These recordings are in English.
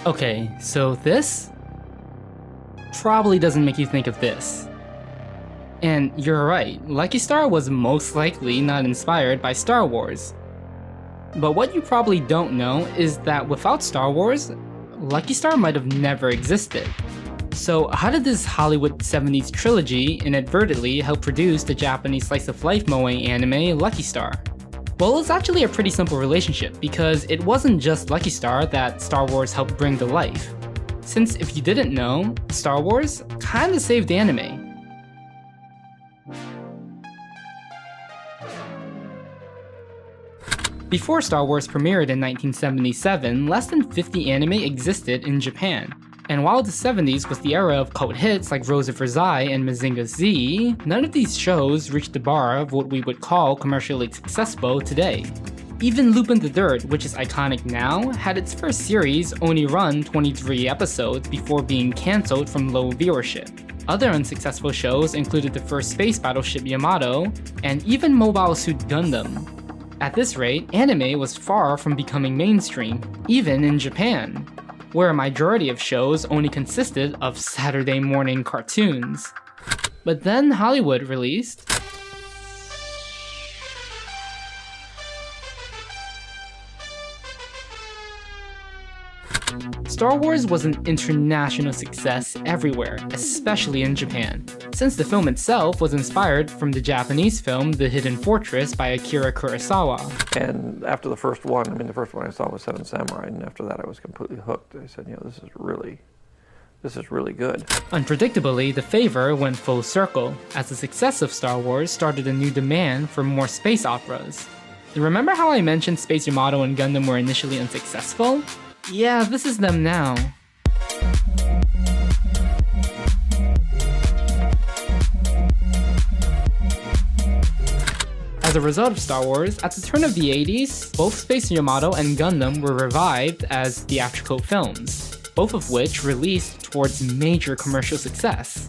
Okay, so this probably doesn't make you think of this. And you're right, Lucky Star was most likely not inspired by Star Wars. But what you probably don't know is that without Star Wars, Lucky Star might have never existed. So how did this Hollywood 70s trilogy inadvertently help produce the Japanese slice-of-life moe anime Lucky Star? Well, it's actually a pretty simple relationship, because it wasn't just Lucky Star that Star Wars helped bring to life. Since if you didn't know, Star Wars kinda saved anime. Before Star Wars premiered in 1977, less than 50 anime existed in Japan. And while the 70s was the era of cult hits like Rose of Versailles and Mazinger Z, none of these shows reached the bar of what we would call commercially successful today. Even Lupin the Third, which is iconic now, had its first series only run 23 episodes before being cancelled from low viewership. Other unsuccessful shows included the first space battleship Yamato, and even Mobile Suit Gundam. At this rate, anime was far from becoming mainstream, even in Japan, where a majority of shows only consisted of Saturday morning cartoons. But then Hollywood released Star Wars was an international success everywhere, especially in Japan, since the film itself was inspired from the Japanese film The Hidden Fortress by Akira Kurosawa. And after the first one, the first one I saw was Seven Samurai, and after that I was completely hooked. I said, this is really good. Unpredictably, the favor went full circle, as the success of Star Wars started a new demand for more space operas. Remember how I mentioned Space Yamato and Gundam were initially unsuccessful? Yeah, this is them now. As a result of Star Wars, at the turn of the 80s, both Space Yamato and Gundam were revived as theatrical films, both of which released towards major commercial success.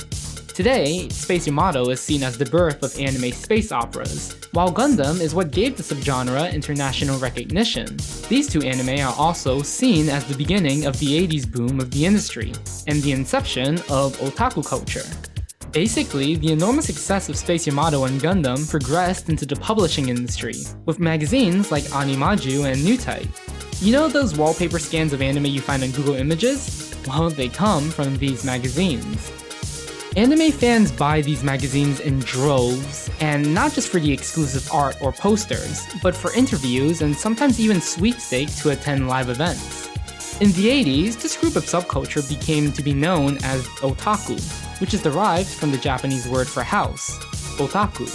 Today, Space Yamato is seen as the birth of anime space operas, while Gundam is what gave the subgenre international recognition. These two anime are also seen as the beginning of the 80s boom of the industry, and the inception of otaku culture. Basically, the enormous success of Space Yamato and Gundam progressed into the publishing industry, with magazines like Animaju and New Type. You know those wallpaper scans of anime you find on Google Images? Well, they come from these magazines. Anime fans buy these magazines in droves, and not just for the exclusive art or posters, but for interviews and sometimes even sweepstakes to attend live events. In the 80s, this group of subculture became to be known as otaku, which is derived from the Japanese word for house, otaku,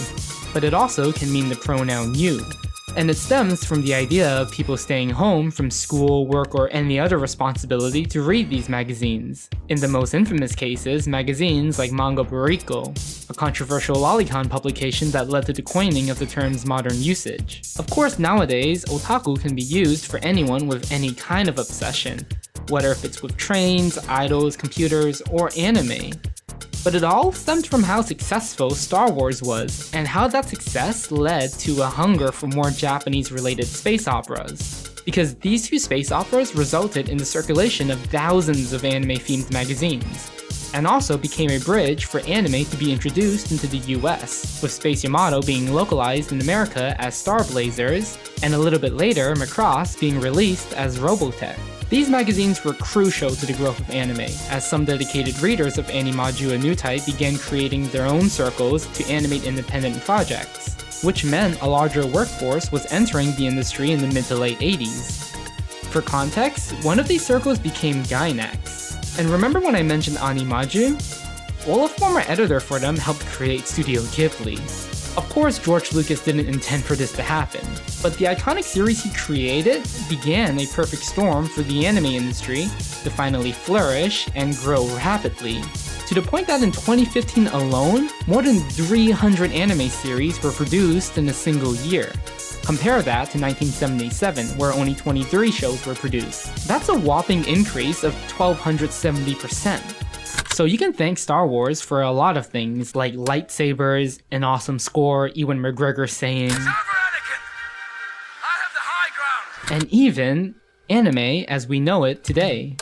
but it also can mean the pronoun you. And it stems from the idea of people staying home from school, work, or any other responsibility to read these magazines. In the most infamous cases, magazines like Manga Buriko, a controversial lolicon publication that led to the coining of the term's modern usage. Of course, nowadays, otaku can be used for anyone with any kind of obsession, whether if it's with trains, idols, computers, or anime. But it all stemmed from how successful Star Wars was, and how that success led to a hunger for more Japanese-related space operas. Because these two space operas resulted in the circulation of thousands of anime-themed magazines, and also became a bridge for anime to be introduced into the US, with Space Yamato being localized in America as Star Blazers, and a little bit later Macross being released as Robotech. These magazines were crucial to the growth of anime, as some dedicated readers of Animaju and New Type began creating their own circles to animate independent projects, which meant a larger workforce was entering the industry in the mid to late 80s. For context, one of these circles became Gainax. And remember when I mentioned Animaju? Well, a former editor for them helped create Studio Ghibli. Of course, George Lucas didn't intend for this to happen, but the iconic series he created began a perfect storm for the anime industry to finally flourish and grow rapidly, to the point that in 2015 alone, more than 300 anime series were produced in a single year. Compare that to 1977, where only 23 shows were produced. That's a whopping increase of 1,270%. So you can thank Star Wars for a lot of things, like lightsabers, an awesome score, Ewen Mcgregor saying, "It's over, Anakin! I have the high ground!" and even anime as we know it today.